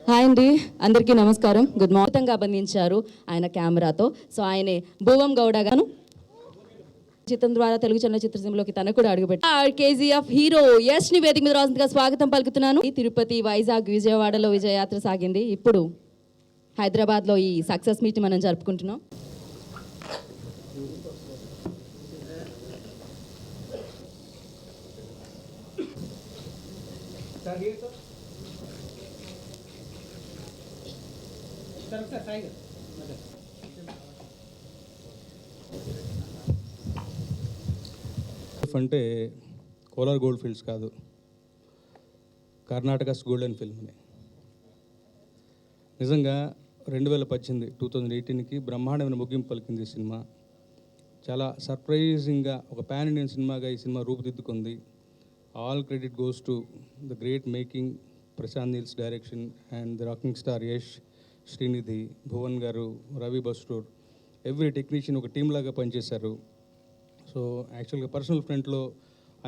Hi అండి, అందరికీ నమస్కారం. గుడ్ మార్నింగ్ బంధించారు ఆయన కెమెరాతో. సో ఆయనే భువం గౌడ గాను చిత్రం ద్వారా తెలుగు చలనచిత్ర సీమలోకి తన కూడా అడుగుపెట్టారు. కేజీఎఫ్ హీరో యష్ ని వేదిక మీద రాసిందిగా స్వాగతం పలుకుతున్నాను. తిరుపతి, వైజాగ్, విజయవాడలో విజయయాత్ర సాగింది. ఇప్పుడు హైదరాబాద్లో ఈ సక్సెస్ మీట్ మనం జరుపుకుంటున్నాం. అంటే కోలార్ గోల్డ్ ఫీల్డ్స్ కాదు, కర్ణాటకస్ గోల్డెన్ ఫిల్మ్ అని. నిజంగా 2018కి బ్రహ్మాండమైన ముగింపు పలికింది ఈ సినిమా. చాలా సర్ప్రైజింగ్గా ఒక పాన్ ఇండియన్ సినిమాగా ఈ సినిమా రూపుదిద్దుకుంది. All credit goes to the great making, Prashanth Neel's direction and the rocking star Yash, Srinidhi, Bhuvan garu, Ravi Basrur, every technician ఒక టీమ్ లాగా పనిచేశారు. సో యాక్చువల్గా పర్సనల్ ఫ్రంట్లో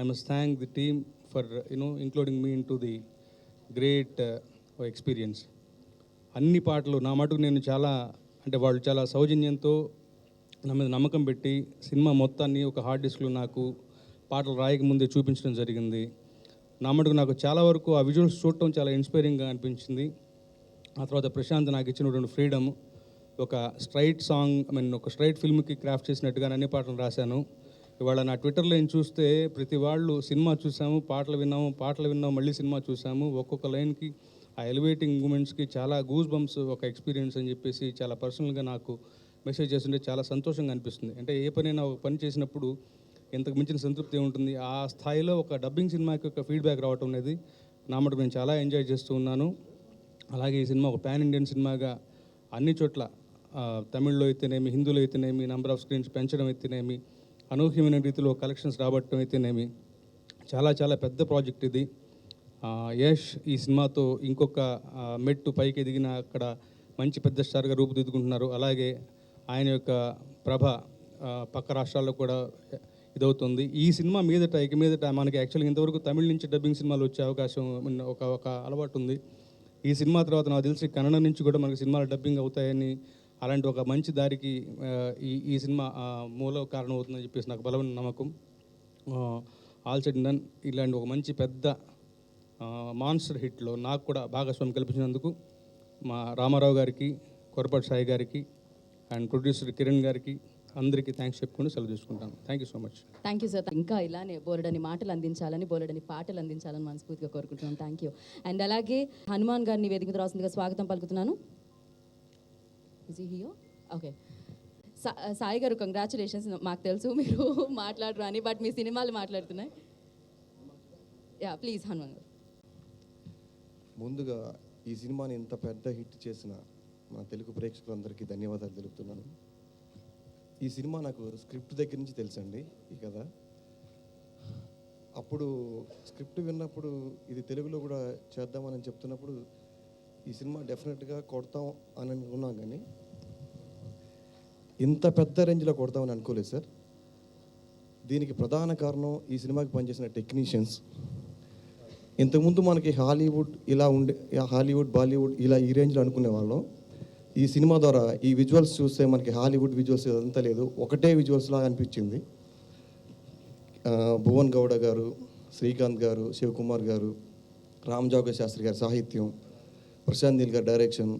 I must thank the team for including me in to the great experience. అన్ని పాటలు నా మటుకు నేను వాళ్ళు చాలా సౌజన్యంతో నా మీద నమ్మకం పెట్టి సినిమా మొత్తాన్ని ఒక హార్డ్ డిస్క్లో నాకు పాటలు రాయక ముందే చూపించడం జరిగింది. నా మటుకు నాకు చాలా వరకు ఆ విజువల్స్ చూడటం చాలా ఇన్స్పైరింగ్గా అనిపించింది. ఆ తర్వాత ప్రశాంత్ నాకు ఇచ్చినటువంటి ఫ్రీడమ్, ఒక స్ట్రైట్ సాంగ్ ఒక స్ట్రైట్ ఫిల్మ్కి క్రాఫ్ట్ చేసినట్టుగా అన్ని పాటలు రాశాను. ఇవాళ నా ట్విట్టర్లో ఏం చూస్తే ప్రతి వాళ్ళు సినిమా చూసాము, పాటలు విన్నాము, మళ్ళీ సినిమా చూసాము, ఒక్కొక్క లైన్కి ఆ ఎలివేటింగ్ మూమెంట్స్కి చాలా గూస్ బంప్స్ ఒక ఎక్స్పీరియన్స్ అని చెప్పేసి చాలా పర్సనల్గా నాకు మెసేజ్ చేస్తుంటే చాలా సంతోషంగా అనిపిస్తుంది. అంటే ఏ పనైనా ఒక పని చేసినప్పుడు ఇంతకు మించిన సంతృప్తి ఉంటుంది. ఆ స్థాయిలో ఒక డబ్బింగ్ సినిమాకి ఒక ఫీడ్బ్యాక్ రావటం అనేది నా మటుకు నేను చాలా ఎంజాయ్ చేస్తూ ఉన్నాను. అలాగే ఈ సినిమా ఒక పాన్ ఇండియన్ సినిమాగా అన్ని చోట్ల, తమిళ్లో అయితేనేమి, హిందీలో అయితేనేమి, నెంబర్ ఆఫ్ స్క్రీన్స్ పెంచడం అయితేనేమి, అనూహ్యమైన రీతిలో కలెక్షన్స్ రాబట్టడం అయితేనేమి, చాలా చాలా పెద్ద ప్రాజెక్ట్ ఇది. యష్ ఈ సినిమాతో ఇంకొక మెట్టు పైకి ఎదిగిన అక్కడ మంచి పెద్ద స్టార్గా రూపుదిద్దుకుంటున్నారు. అలాగే ఆయన యొక్క ప్రభ పక్క రాష్ట్రాల్లో కూడా ఇదవుతుంది. ఈ సినిమా మీదట మనకి యాక్చువల్గా ఇంతవరకు తమిళ నుంచి డబ్బింగ్ సినిమాలు వచ్చే అవకాశం ఒక అలవాటు ఉంది. ఈ సినిమా తర్వాత నాకు తెలిసి కన్నడ నుంచి కూడా మనకి సినిమాలు డబ్బింగ్ అవుతాయని, అలాంటి ఒక మంచి దారికి ఈ సినిమా మూల కారణం అవుతుందని చెప్పేసి నాకు బలమైన నమ్మకం. ఆల్ సెడ్ డన్ ఇలాంటి ఒక మంచి పెద్ద మాన్స్టర్ హిట్లో నాకు కూడా భాగస్వామి కల్పించినందుకు మా రామారావు గారికి, కొరపాటి సాయి గారికి అండ్ ప్రొడ్యూసర్ కిరణ్ గారికి అందరికీ థ్యాంక్స్ చెప్పుకుంటూ సెలవు తీసుకుంటాను. Thank you so much. Thank you sir. ఇంకా ఇలానే బోలెడని మాటలు అందించాలని, బోలెడని పాటలు అందించాలని మనస్ఫూర్తిగా కోరుకుంటున్నాను. Thank you. అండ్ అలాగే హనుమాన్ గారిని వేదిక మీద రాసిందిగా స్వాగతం పలుకుతున్నాను. Is he here? Okay. Sai garu, congratulations. మాకు తెలుసు మీరు మాట్లాడరు అని, బట్ మీ సినిమాలు మాట్లాడుతున్నాయి. యా ప్లీజ్ హనుమాన్ గారు. ముందుగా ఈ సినిమాని ఇంత పెద్ద హిట్ చేసిన మా తెలుగు ప్రేక్షకులందరికీ ధన్యవాదాలు తెలుపుతున్నాను. ఈ సినిమా నాకు స్క్రిప్ట్ దగ్గర నుంచి తెలుసండి ఈ కథ. అప్పుడు స్క్రిప్ట్ విన్నప్పుడు ఇది తెలుగులో కూడా చేద్దామని చెప్తున్నప్పుడు ఈ సినిమా డెఫినెట్గా కొడతాం అని అనుకున్నాం, కానీ ఇంత పెద్ద రేంజ్లో కొడతామని అనుకోలేదు సార్. దీనికి ప్రధాన కారణం ఈ సినిమాకి పనిచేసిన టెక్నీషియన్స్. ఇంతకుముందు మనకి హాలీవుడ్ బాలీవుడ్ ఇలా ఈ రేంజ్లో అనుకునే వాళ్ళం. ఈ సినిమా ద్వారా ఈ విజువల్స్ చూస్తే మనకి హాలీవుడ్ విజువల్స్ ఇదంతా లేదు, ఒకటే విజువల్స్ లాగా అనిపించింది. భువన్ గౌడ గారు, శ్రీకాంత్ గారు, శివకుమార్ గారు, రామ్ జోగ శాస్త్రి గారి సాహిత్యం, ప్రశాంత్ నీల్ గారి డైరెక్షన్.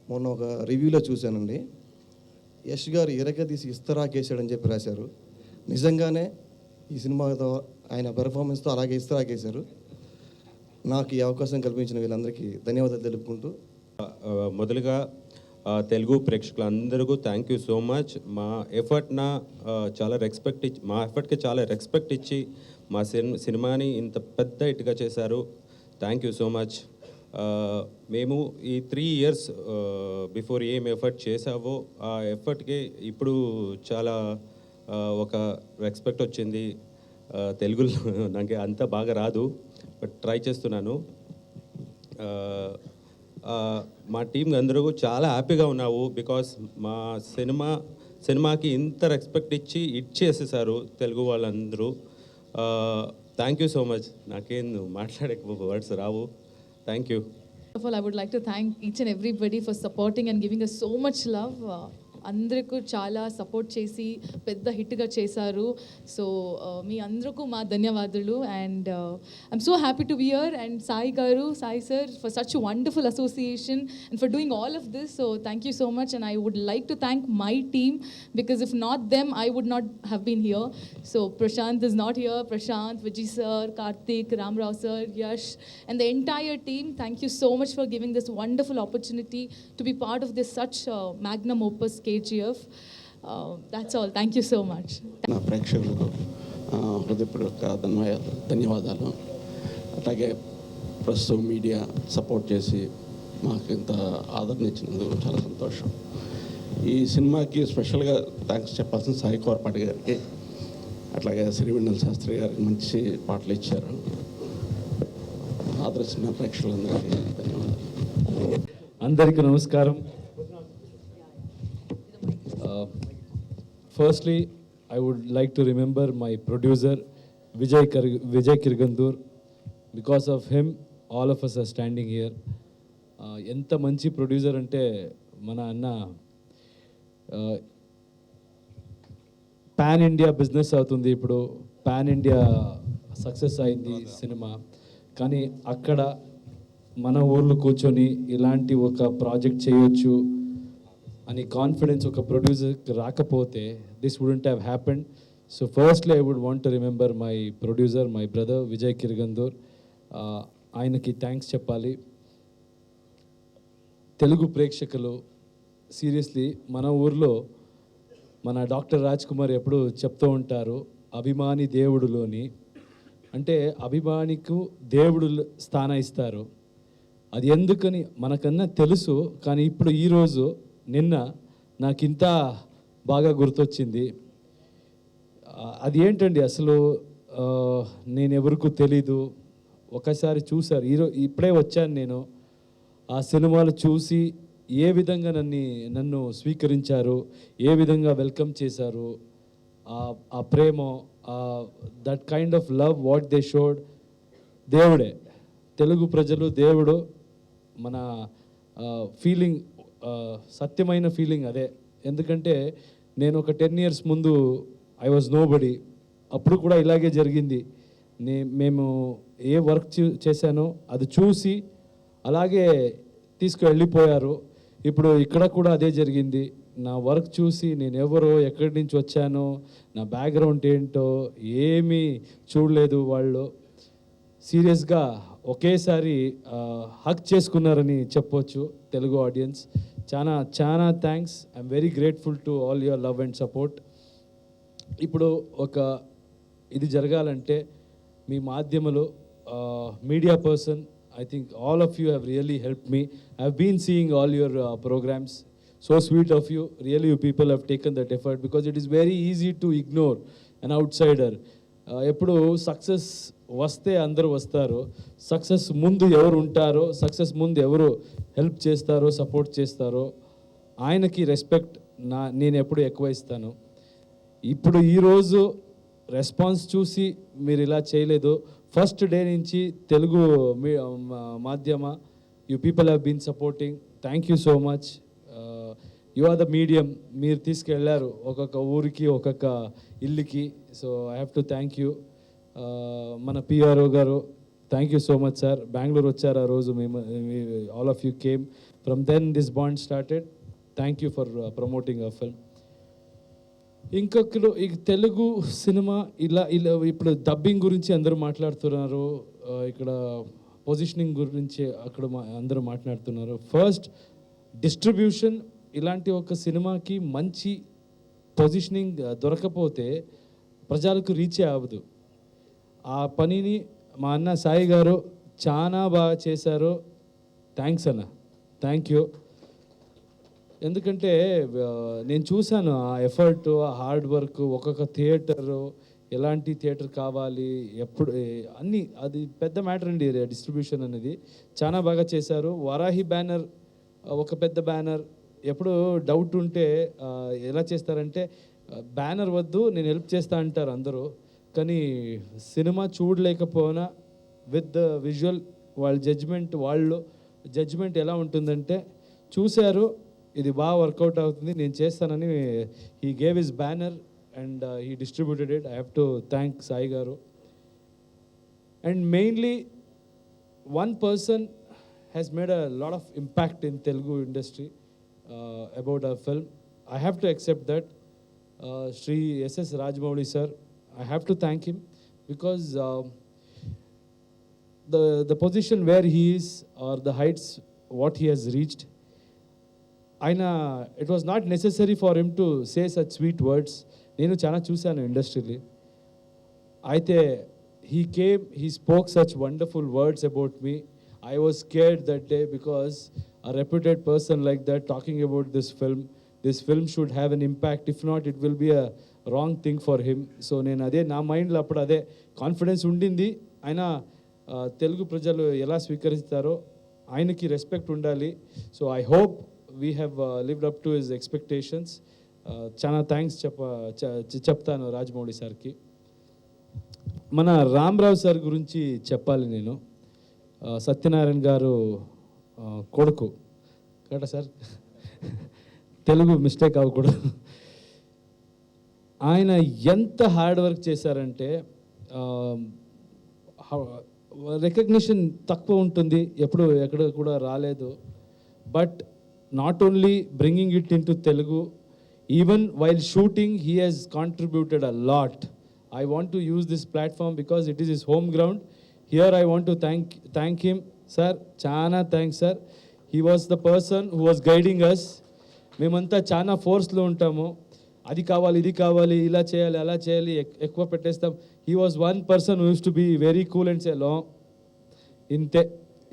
మొన్న ఒక రివ్యూలో చూశానండి, యష్ గారు ఎరగదీసి ఇస్తరాకేసాడని చెప్పి రాశారు. నిజంగానే ఈ సినిమాతో ఆయన పెర్ఫార్మెన్స్తో అలాగే ఇస్తరాకేశారు. నాకు ఈ అవకాశం కల్పించిన వీళ్ళందరికీ ధన్యవాదాలు తెలుపుకుంటూ, మొదలుగా తెలుగు ప్రేక్షకులందరికీ థ్యాంక్ యూ సో మచ్. మా ఎఫర్ట్కి చాలా రెస్పెక్ట్ ఇచ్చి మా సినిమాని ఇంత పెద్ద హిట్గా చేశారు. Thank you so much. మేము ఈ 3 years బిఫోర్ ఏం ఎఫర్ట్ చేసావో ఆ ఎఫర్ట్కి ఇప్పుడు చాలా ఒక రెస్పెక్ట్ వచ్చింది. తెలుగులో నాకు అంత బాగా రాదు, బట్ ట్రై చేస్తున్నాను. మా టీం అందరూ చాలా హ్యాపీగా ఉన్నావు, బికాస్ మా సినిమాకి ఇంత రెస్పెక్ట్ ఇచ్చేసేసారు తెలుగు వాళ్ళందరూ. Thank you so much. నాకేం మాట్లాడే words Rao. Thank you. First of all, I would like to thank each and everybody for supporting and giving us so much love. అందరికీ చాలా సపోర్ట్ చేసి పెద్ద హిట్గా చేశారు. సో మీ అందరికీ మా ధన్యవాదాలు. And I'm so happy to be here. And Sai garu, Sai sir, for such wonderful association and for doing all of this. So thank you so much. And I would like to thank my team because if not them I would not have been here. So Prashanth is not here. Prashant, Vijay sir, Karthik, Ramrao sir, Yash, and the entire team, thank you so much for giving this wonderful opportunity to be part of this such magnum opus KGF. That's all. Thank you so much. నా ప్రేక్షకులకు హృదయపూర్వక ధన్యవాదాలు. అలాగే ప్రస్తుతం media support చేసి మాకు ఇంత ఆదరణ ఇచ్చినందుకు చాలా సంతోషం. ఈ సినిమాకి స్పెషల్గా థ్యాంక్స్ చెప్పాల్సిన సాయి కోరపాటి గారికి, అట్లాగే శ్రీవెన్నెల శాస్త్రి గారికి మంచి పాటలు ఇచ్చారు. ఆదర్శించిన ప్రేక్షకులందరికీ ధన్యవాదాలు. అందరికీ నమస్కారం. Firstly, I would like to remember my producer Vijay Kirgandur. Because of him, all of us are standing here. ఎంత మంచి ప్రొడ్యూసర్ అంటే మన అన్న పాన్ ఇండియా బిజినెస్ అవుతుంది ఇప్పుడు, పాన్ ఇండియా సక్సెస్ అయింది సినిమా. కానీ అక్కడ మన ఊర్లో కూర్చొని ఇలాంటి ఒక ప్రాజెక్ట్ చేయొచ్చు అని కాన్ఫిడెన్స్ ఒక ప్రొడ్యూసర్కి రాకపోతే this wouldn't have happened. So firstly I would want to remember my producer, my brother Vijay Kiragandur. ఆయనకి థ్యాంక్స్ చెప్పాలి. తెలుగు ప్రేక్షకులు సీరియస్లీ మన ఊర్లో మన డాక్టర్ రాజ్ కుమార్ ఎప్పుడు చెప్తూ ఉంటారు, అభిమాని దేవుడులోని, అంటే అభిమానికు దేవుడు స్థానం ఇస్తారు. అది ఎందుకని మనకన్నా తెలుసు, కానీ ఇప్పుడు ఈరోజు నిన్న నాకు ఇంత బాగా గుర్తొచ్చింది. అది ఏంటండి అసలు నేను ఎవరికూ తెలీదు, ఒకసారి చూశారు. ఇప్పుడే వచ్చాను నేను. ఆ సినిమాలు చూసి ఏ విధంగా నన్ను స్వీకరించారు, ఏ విధంగా వెల్కమ్ చేశారు, ఆ ప్రేమ, that kind of love what they showed, దేవుడే, తెలుగు ప్రజలు దేవుడు. మన ఫీలింగ్, సత్యమైన ఫీలింగ్ అదే. ఎందుకంటే నేను ఒక 10 years ముందు ఐ వాజ్ నో బడీ, అప్పుడు కూడా ఇలాగే జరిగింది. మేము ఏ వర్క్ చేశానో అది చూసి అలాగే తీసుకువెళ్ళిపోయారు. ఇప్పుడు ఇక్కడ కూడా అదే జరిగింది. నా వర్క్ చూసి నేను ఎవరో, ఎక్కడి నుంచి వచ్చానో, నా బ్యాక్గ్రౌండ్ ఏంటో ఏమీ చూడలేదు. వాళ్ళు సీరియస్గా ఒకేసారి హక్ చేసుకున్నారని చెప్పొచ్చు తెలుగు ఆడియన్స్. చాలా చాలా thanks. I'm very grateful to all your love and support. ఇప్పుడు ఇది జరగాలంటే మీ మాధ్యమలో, media person, I think all of you have really helped me. I've been seeing all your programs. So sweet of you. Really, you people have taken that effort because it is very easy to ignore an outsider. ఎప్పుడు success వస్తే అందరూ వస్తారు, success ముందు ఎవరు ఉంటారో, success ముందు ఎవరు help చేస్తారో, సపోర్ట్ చేస్తారో ఆయనకి రెస్పెక్ట్ నేను ఎప్పుడు ఎక్కువ ఇస్తాను. ఇప్పుడు ఈరోజు రెస్పాన్స్ చూసి మీరు ఇలా చేయలేదు. ఫస్ట్ డే నుంచి తెలుగు మాధ్యమ you people have been supporting. Thank you so much. You are the medium. మీరు తీసుకెళ్ళారు ఒక్కొక్క ఊరికి, ఒక్కొక్క ఇల్లుకి. So I have to thank you. మన PRO garu, thank you so much sir. Bengaluru వచ్చారు ఆ రోజు, మేము all of you came. From then this bond started. Thank you for promoting a film. ఇంకొకరు ఈ తెలుగు సినిమా ఇలా ఇప్పుడు డబ్బింగ్ గురించి అందరూ మాట్లాడుతున్నారు, ఇక్కడ పొజిషనింగ్ గురించి అక్కడ అందరూ మాట్లాడుతున్నారు. ఫస్ట్ డిస్ట్రిబ్యూషన్, ఇలాంటి ఒక సినిమాకి మంచి పొజిషనింగ్ దొరకపోతే ప్రజలకు రీచే అవ్వదు. ఆ పనిని మా అన్న సాయి గారు చాలా బాగా చేశారు. థ్యాంక్స్ అన్న, థ్యాంక్ యూ. ఎందుకంటే నేను చూశాను ఆ ఎఫర్ట్, ఆ హార్డ్ వర్క్. ఒక్కొక్క థియేటరు, ఎలాంటి థియేటర్ కావాలి, ఎప్పుడు అన్నీ, అది పెద్ద మ్యాటర్ అండి. డిస్ట్రిబ్యూషన్ అనేది చాలా బాగా చేశారు. వరాహి బ్యానర్ ఒక పెద్ద బ్యానర్. ఎప్పుడు డౌట్ ఉంటే ఎలా చేస్తారంటే, బ్యానర్ వద్దు నేను హెల్ప్ చేస్తా అంటారు అందరూ. కానీ సినిమా చూడలేకపోయినా విత్ ద విజువల్ వాళ్ళ జడ్జ్మెంట్ వాళ్ళు జడ్జిమెంట్ ఎలా ఉంటుందంటే చూశారు ఇది బాగా వర్కౌట్ అవుతుంది నేను చేస్తానని he gave his banner and he distributed it. I have to thank Sai garu. And mainly one person has made a lot of impact in Telugu industry about our film. I have to accept that. Shri S.S. Rajamouli sir, I have to thank him because the position where he is or the heights what he has reached, it was not necessary for him to say such sweet words. నేను చాలా చూశాను ఇండస్ట్రీలో. అయితే he came, he spoke such wonderful words about me. I was scared that day because a reputed person like that talking about this film should have an impact. If not, it will be a wrong thing for him. So నేను అదే నా మైండ్లో అప్పుడు అదే confidence ఉండింది. ఆయన తెలుగు ప్రజలు ఎలా స్వీకరిస్తారో ఆయనకి రెస్పెక్ట్ ఉండాలి. So I hope we have lived up to his expectations. చాలా థ్యాంక్స్ చెప్తాను రాజమౌళి సార్కి. మన రామరావు సార్ గురించి చెప్పాలి నేను. సత్యనారాయణ గారు కొడుకు కరెక్టా సార్? తెలుగు మిస్టేక్ అవ్వకూడదు. ఆయన ఎంత హార్డ్ వర్క్ చేశారంటే రికగ్నిషన్ తక్కువ ఉంటుంది, ఎప్పుడు ఎక్కడ కూడా రాలేదు. But not only bringing it in to Telugu, even while shooting he has contributed a lot. I want to use this platform because it is his home ground. Here I want to thank him. Sir, chana thanks sir. He was the person who was guiding us. మేమంతా చాలా ఫోర్స్లో ఉంటాము, అది కావాలి ఇది కావాలి ఇలా చేయాలి అలా చేయాలి ఎక్కువ పెట్టేస్తాం. He was one person who used to be very cool and say లో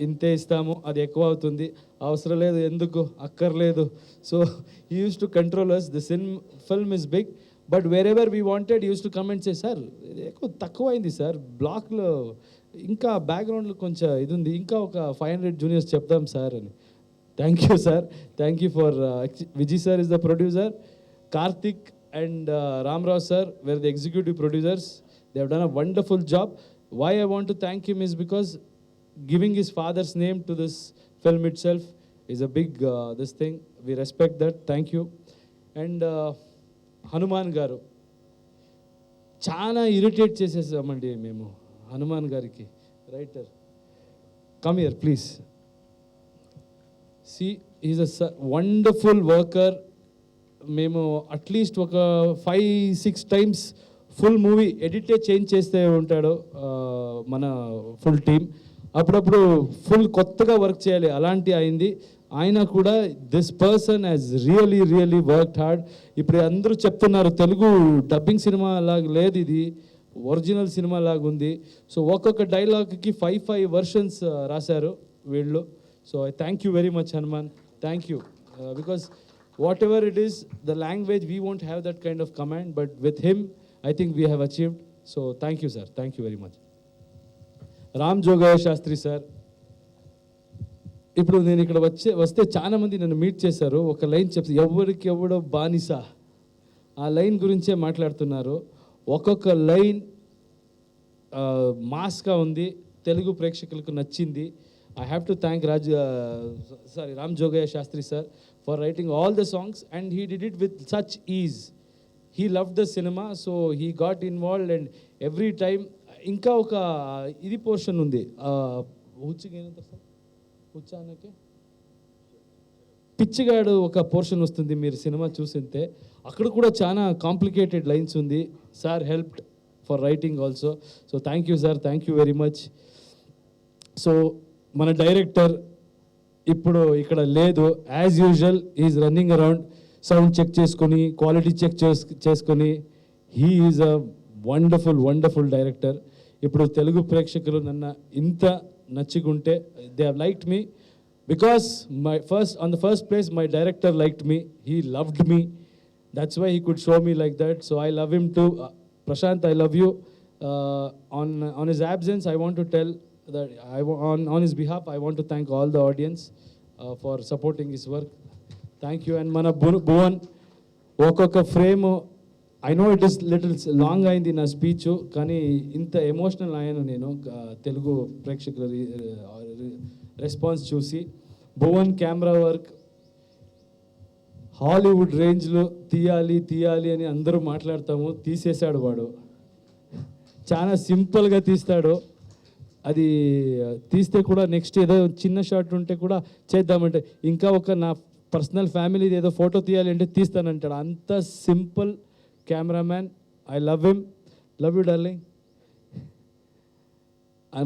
ఇంతే ఇస్తాము, అది ఎక్కువ అవుతుంది, అవసరం లేదు, ఎందుకు అక్కర్లేదు. So he used to control us. The film is big but wherever we wanted used to comment say sir ఇది ఎక్కువ తక్కువ అయింది సార్, బ్లాక్లో ఇంకా బ్యాక్గ్రౌండ్లో కొంచెం ఇది ఉంది, ఇంకా ఒక 500 జూనియర్స్ చెప్దాం సార్ అని. Thank you sir, thank you for Vijay sir is the producer, Karthik and Rama Rao sir were the executive producers. They have done a wonderful job. Why I want to thank him is because giving his father's name to this film itself is a big this thing. We respect that. Thank you. And Hanuman garu చాలా irritate చేసేసామండి మేము హనుమాన్ గారికి. Writer come here please. She is a wonderful worker. మేము at least ఒక 5-6 times full movie ఎడిటే change చేస్తే ఉంటాడు మన ఫుల్ టీమ్. అప్పుడప్పుడు ఫుల్ కొత్తగా వర్క్ చేయాలి, అలాంటి అయింది. ఆయన కూడా this person has really worked hard. ఇప్పుడు అందరూ చెప్తున్నారు తెలుగు డబ్బింగ్ సినిమా లాగా లేదు, ఇది ఒరిజినల్ సినిమా లాగా ఉంది. సో ఒక్కొక్క డైలాగ్కి 5 వర్షన్స్ రాశారు వీళ్ళు. So I thank you very much Hanuman, thank you. Because whatever it is the language we won't have that kind of command, but with him I think we have achieved. So thank you sir, thank you very much. Ram Jogayya Sastry sir, ఇప్పుడు నేను ఇక్కడ వస్తే చాలా మంది నన్ను meet చేశారు. ఒక line చెప్తే ఎవరికి ఎవడో బానిస, ఆ లైన్ గురించే మాట్లాడుతున్నారు. ఒక్కొక్క లైన్ మాస్గా ఉంది, తెలుగు ప్రేక్షకులకు నచ్చింది. I have to thank Ram Jogayya Sastry sir for writing all the songs and he did it with such ease. He love the cinema, so he got involved and every time. ఇంకా ఒక ఇది పోర్షన్ ఉంది, హుచ్చిగేనంటారు సార్, హుచ్చానకే పిచ్చిగాడు ఒక portion వస్తుంది, మీరు cinema చూసింటే అక్కడ కూడా చాలా కాంప్లికేటెడ్ లైన్స్ ఉంది. Sir helped for writing also. So thank you sir, thank you very much. So మన డైరెక్టర్ ఇప్పుడు ఇక్కడ లేదు, as usual is running around, sound check చేసుకొని క్వాలిటీ చెక్ చేసుకొని. He is a wonderful director. ఇప్పుడు తెలుగు ప్రేక్షకులు నన్ను ఇంత నచ్చుకుంటే they have liked me because on the first place my director liked me, he loved me, that's why he could show me like that. So I love him too. Prashant, I love you. On his absence I want to tell that on his behalf I want to thank all the audience for supporting his work. Thank you. And mana Bhuvan okoka frame I know it is little long ayindi na speech kani inta emotional ayanu nenu Telugu prekshakula response చూసి Bhuvan camera work, Hollywood రేంజ్లో తీయాలి అని అందరూ మాట్లాడతాము, తీసేశాడు వాడు. చాలా సింపుల్గా తీస్తాడు. అది తీస్తే కూడా నెక్స్ట్ ఏదో చిన్న షాట్ ఉంటే కూడా చేద్దామంటే, ఇంకా ఒక నా పర్సనల్ ఫ్యామిలీది ఏదో ఫోటో తీయాలి అంటే తీస్తానంటాడు. అంత simple cameraman. I love him. Love you darling.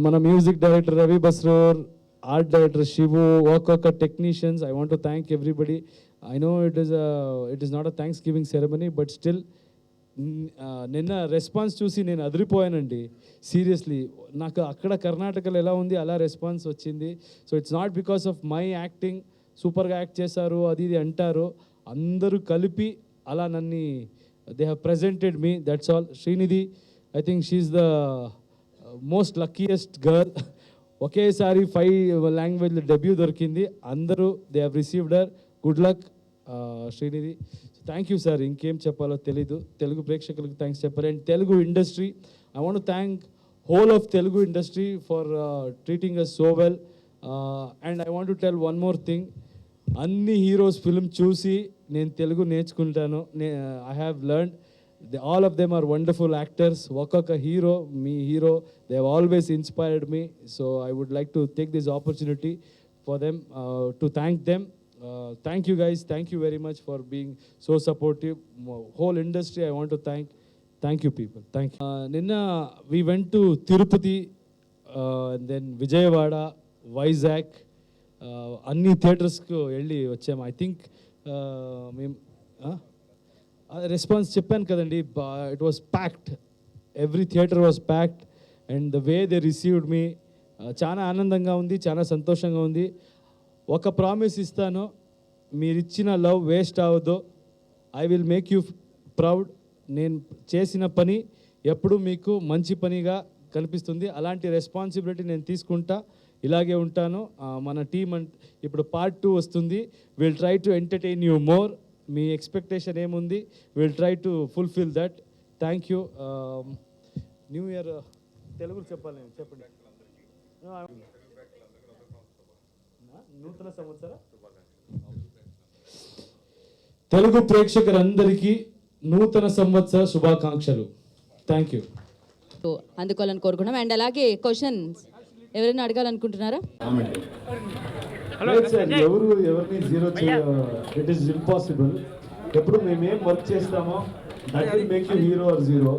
మన music director Ravi Basrur, art director Shivu, ఒక్కొక్క technicians. I want to thank everybody. I know it is not a Thanksgiving ceremony, but still నిన్న రెస్పాన్స్ చూసి నేను అదిరిపోయానండి. సీరియస్లీ నాకు అక్కడ కర్ణాటకలో ఎలా ఉంది అలా రెస్పాన్స్ వచ్చింది. So it's not because of my acting, సూపర్గా యాక్ట్ చేశారు అది ఇది అంటారు. అందరూ కలిపి అలా నన్ను they have presented me, that's all. Srinidhi, I think she's the most luckiest girl. ఒకేసారి 5 లాంగ్వేజ్లో డెబ్యూ దొరికింది. అందరూ they have received her. Good luck Srinidhi. Thank you sir. ఇంకేం చెప్పాలో తెలీదు. తెలుగు ప్రేక్షకులకు థ్యాంక్స్ చెప్పాలి. And Telugu industry, I want thank whole of Telugu industry for treating us so well. And I want to tell one more thing. అన్ని heroes film చూసి నేను తెలుగు నేర్చుకుంటాను. I have learned. All of them are wonderful actors. ఒక్కొక్క hero, me hero, they have always inspired me. So I would like to take this opportunity for them to thank them. Thank you guys. Thank you very much for being so supportive. Whole industry I want to thank. Thank you people. Thank you. Ninna we went to Tirupati, and then Vijayawada, Vizag, అన్ని థియేటర్స్కు వెళ్ళి వచ్చాము. I think మేము response చెప్పాను కదండి. It was packed. Every theatre was packed. And the way they received మీ చాలా ఆనందంగా ఉంది, చాలా సంతోషంగా ఉంది. ఒక ప్రామిస్ ఇస్తాను, మీరు ఇచ్చిన లవ్ వేస్ట్ అవ్వదు. I will make you proud. నేను చేసిన పని ఎప్పుడు మీకు మంచి పనిగా కనిపిస్తుంది. అలాంటి రెస్పాన్సిబిలిటీ నేను తీసుకుంటా. ఇలాగే ఉంటాను. మన టీం ఇప్పుడు పార్ట్ 2 వస్తుంది. Will try to entertain you more. మీ ఎక్స్పెక్టేషన్ ఏముంది, will try to fulfil that. Thank you. New year తెలుగులో చెప్పాలి, చెప్పండి. నూతన సంవత్సర తెలుగు ప్రేక్షకులందరికీ నూతన సంవత్సర శుభాకాంక్షలు. Thank you. అందుకోవాలని కోరుకున్నాం. అండ్ అలాగే క్వశ్చన్స్ ఎవరైనా అడగాలనుకుంటున్నారా? ఎవరు ఎవరిని జీరో ఇట్ ఈస్ ఇంపాసిబుల్. ఎప్పుడు మేమేం వర్క్ చేస్తామో that will make you hero or zero.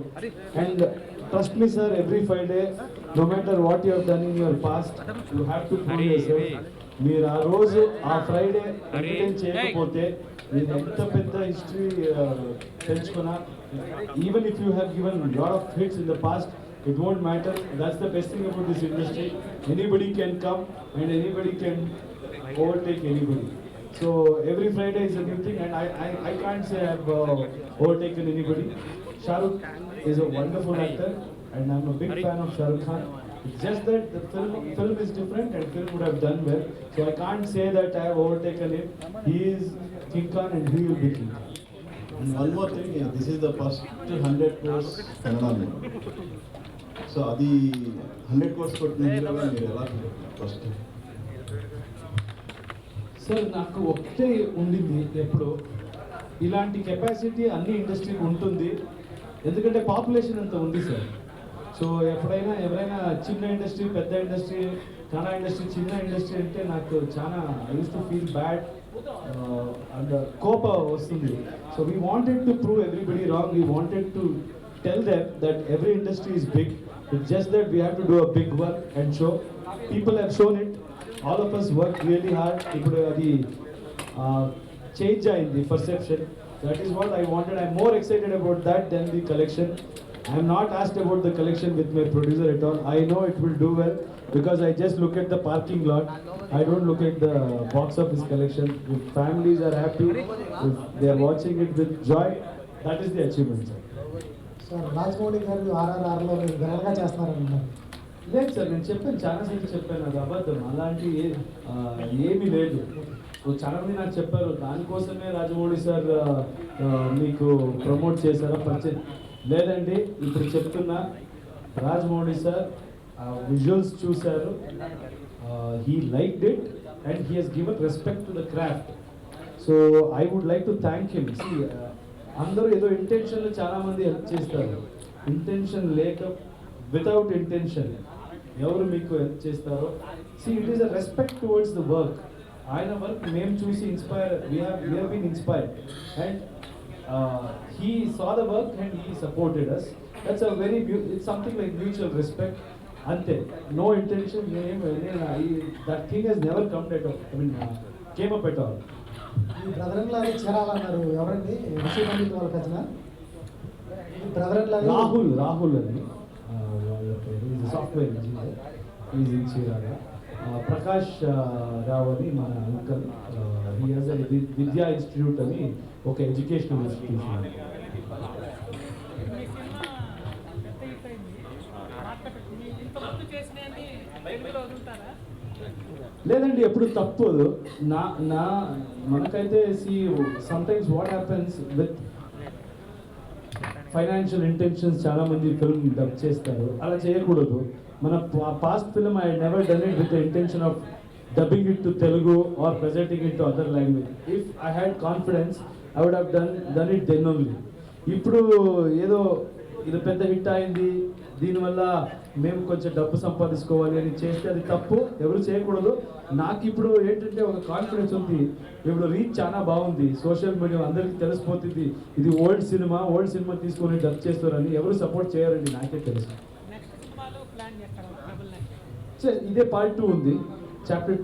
And trust me sir, every Friday, no matter what you have done in your past, you have to prove yourself. మీరు ఆ రోజు ఆ Friday entertain చేయకపోతే మీరు ఎంత పెద్ద హిస్టరీ తెలుసుకున్నా, even if you have given lot of hits in the past, it won't matter. That's the best thing about this industry. Anybody can come and anybody can overtake anybody. So every Friday is a new thing, and I can't say I've overtaken anybody. Shah Rukh is a wonderful actor, and I'm a big fan of Shah Rukh Khan. It's just that the film is different, and film would have done well. So I can't say that I have overtaken him. He is King Khan, and he will be King Khan. And one more thing, this is the first 100 crores Kannada. So అది 100 crores కొట్టిన హీరోగా మీరు ఎలా first? Sir నాకు ఒకటే ఉండింది, ఎప్పుడు ఇలాంటి కెపాసిటీ అన్ని ఇండస్ట్రీకి ఉంటుంది. ఎందుకంటే పాపులేషన్ అంత ఉంది సార్. సో ఎప్పుడైనా ఎవరైనా చిన్న ఇండస్ట్రీ, పెద్ద ఇండస్ట్రీ, కన్నడ ఇండస్ట్రీ, చిన్న ఇండస్ట్రీ అంటే నాకు చాలా I use to feel bad and కోప వస్తుంది. So we wanted to prove everybody wrong. We wanted to tell them that every industry is big. It's just that we have to do a big work and show. People have shown it. All of us worked really hard. Ippudu adi change ayindi perception. That is what I wanted. I'm more excited about that than the collection. I'm not asked about the collection with my producer at all. I know it will do well because I just look at the parking lot. I don't look at the box office collection. If families are happy, if they are watching it with joy, that is the achievement, sir. Sir Rajamouli గారు RRRలో మీరు ఘనంగా చేస్తున్నారన్నారు. లేదు sir, నేను చెప్పాను, చాలాసార్లు చెప్పాను, అది అబద్ధం. అలాంటి ఏమీ లేదు. సో చాలామంది నాకు చెప్పారు, దానికోసమే రాజమౌళి సార్ మీకు ప్రమోట్ చేశారా, పరిచయం లేదండి. ఇప్పుడు చెప్తున్నా, రాజమౌళి సార్ విజువల్స్ చూశారు, he liked it and he has given respect to the craft. So I would like to thank him. అందరూ ఏదో ఇంటెన్షన్లో చాలామంది హెల్ప్ చేస్తారు, ఇంటెన్షన్ లేక వితౌట్ ఇంటెన్షన్ ఎవరు మీకు హెల్ప్ చేస్తారో, it is a respect towards the work. ఆయన వర్క్ మేము చూసి inspire, we have been inspired and he saw the work and he supported us. That's a very it's something like mutual respect. Ante no intention, that thing has never come at all. I mean, came up at all. ఈ brother in లాగా చేరాలన్నారు ఎవరండి? రిషి పండిత్ వాళ్ళ కథన. ఈ brother in లాగా రాహుల్ అని వాళ్ళ పేరు, is software engineer, is in Chirala. Prakash Rao అని మన అంకల్, హీ హాజ్ ఎ విద్యా ఇన్స్టిట్యూట్ అని ఒక ఎడ్యుకేషనల్ ఇన్స్టిట్యూషన్. లేదండి, ఎప్పుడు తప్పదు. మనకైతే sometimes what happens with financial intentions, చాలా మంది ఫిల్మ్ డబ్ చేస్తారు, అలా చేయకూడదు. మన past film I never done it with the intention of dubbing it to Telugu or presenting it to other language. If I had confidence I would have done it then only. ఇప్పుడు ఏదో ఇది పెద్ద hit అయింది, దీనివల్ల మేము కొంచెం డబ్బు సంపాదించుకోవాలి అని చేస్తే అది తప్పు, ఎవరు చేయకూడదు. నాకు ఇప్పుడు ఏంటంటే ఒక కాన్ఫిడెన్స్ ఉంది, ఇప్పుడు రీచ్ చాలా బాగుంది, సోషల్ మీడియా అందరికీ తెలిసిపోతుంది ఇది ఓల్డ్ సినిమా తీసుకొని డబ్ చేస్తారని. ఎవరు సపోర్ట్ చేయరండి, నాకే తెలుసు. సో ఇదే పార్ట్ 2 ఉంది, చాప్టర్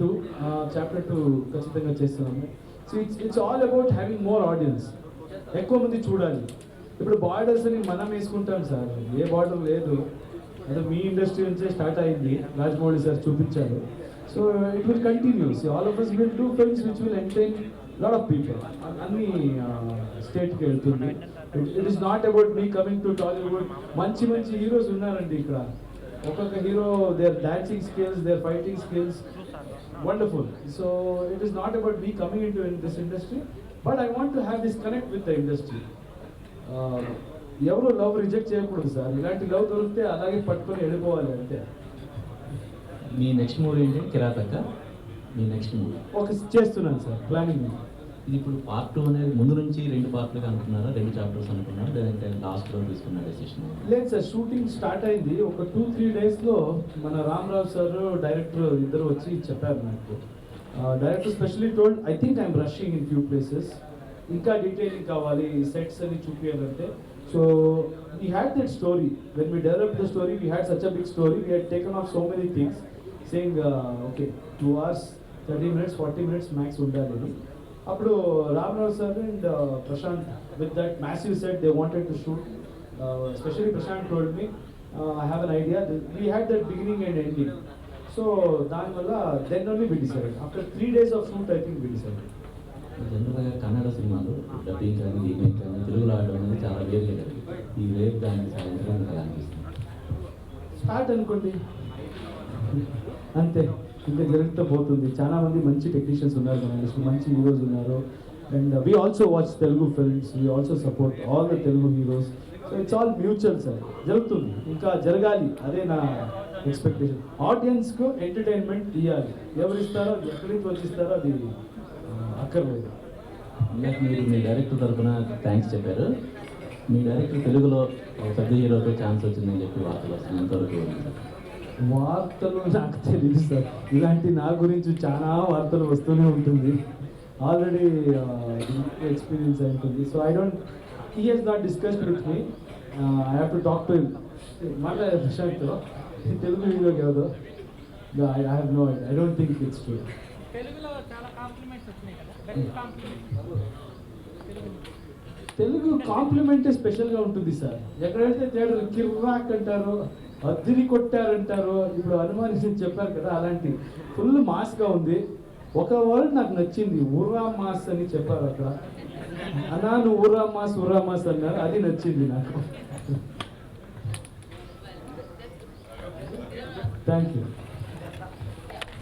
2 ఖచ్చితంగా చేస్తున్నాము. So it's all about having more audience, ఎక్కువ మంది చూడాలి. ఇప్పుడు బార్డర్స్ అని మనం వేసుకుంటాం సార్, ఏ బార్డర్ లేదు, అదే మీ ఇండస్ట్రీ నుంచే స్టార్ట్ అయింది, రాజమౌళి సార్ చూపించారు. So it will continuous, all of us will do films which will entertain lot of people. అన్ని స్టేట్కి వెళ్తుంది. It is not about me coming to Tollywood. మంచి హీరోస్ ఉన్నారండి ఇక్కడ, ఒక్కొక్క hero, their dancing skills, their fighting skills wonderful. So it is not about me coming in to this industry, but I want to have this connect with the industry. ఎవరు love reject చేయకూడదు sir, ఇలాంటి love దొరికితే అలాగే పట్టుకొని వెళ్ళిపోవాలి అంతే. మీ next movie ఏంటి? కిరాతక మీ నెక్స్ట్ మూవీ? ఒక చేస్తున్నాను సార్, ప్లానింగ్. ఇది ఇప్పుడు పార్ట్ 2 అనేది ముందు నుంచి 2 పార్ట్లుగా అనుకున్నారా, 2 చాప్టర్స్ అనుకున్నారా, లేదంటే లాస్ట్లో తీసుకున్న డెసిషన్? లేదు సార్, షూటింగ్ స్టార్ట్ అయింది ఒక 2-3 డేస్లో మన రామరావు సార్, డైరెక్టర్ ఇద్దరు వచ్చి చెప్పారు నాకు. Director specially told, I think I'm rushing in few places, ఇంకా డీటెయిలింగ్ కావాలి, సెట్స్ అని చూపించాలంటే. So we had that story, when we develop the story we had such a big story, we had taken off so many things, saying okay 2 hours 30 minutes 40 minutes max ఉండాలి. అప్పుడు Ramarao sir and Prashanth with that massive set they wanted to shoot. Specially Prashanth told me I have an idea, we had that beginning and ending. So దానివల్ల then only we decided, after 3 days of shoot I think we decided. జనరల్గా కన్నడ సినిమాలు dubbing కానీ remake కానీ తెలుగులో ఆడడం అనేది చాలా వేరు కదా, ఈ రేపు దాన్ని సాధించడం కదా అనిపిస్తుంది. స్టార్ట్ అనుకోండి అంతే, ఇంకా జరుగుతూ పోతుంది. చాలా మంది మంచి టెక్నీషియన్స్ ఉన్నారు మన ఇండస్ట్రీ, మంచి హీరోస్ ఉన్నారు. And we also watch Telugu films, we also support all the Telugu heroes. So it's all mutual sir, జరుగుతుంది, ఇంకా జరగాలి, అదే నా ఎక్స్పెక్టేషన్. ఆడియన్స్కు ఎంటర్టైన్మెంట్ ఇవ్వాలి, ఎవరు ఇస్తారో ఎక్కడి నుంచి వచ్చిస్తారో అది అక్కర్లేదు. ఇందాక మీరు మీ డైరెక్టర్ తరఫున థ్యాంక్స్ చెప్పారు, మీ డైరెక్టర్ తెలుగులో పెద్ద హీరోతో ఛాన్స్ వచ్చిందని చెప్పి వార్తలు వస్తున్నాయి, ఎంతవరకు? వార్తలు నాకు తెలియదు సార్, ఇలాంటి నా గురించి చాలా వార్తలు వస్తూనే ఉంటుంది, ఆల్రెడీ ఎక్స్పీరియన్స్ అవుతుంది. So I don't, he has not discussed with me, I have to talk to him. మాట్లాడే ప్రశాంత్తో తెలుగు హీరో కాదు, I have no idea, I don't think it's true. Telugu కాంప్లిమెంటే స్పెషల్గా ఉంటుంది సార్, ఎక్కడైతే థియేటర్ కిర్రాక్ అంటారు, అద్దిని కొట్టారంటారు, ఇప్పుడు అనుమానించి చెప్పారు కదా, అలాంటి ఫుల్ మాస్గా ఉంది. ఒక వర్డ్ నాకు నచ్చింది, ఉర్రా మాస్ అని చెప్పారు అక్కడ, అన్నా నువ్వు ఉర్రా మాస్ అన్నారు, అది నచ్చింది నాకు. Thank you.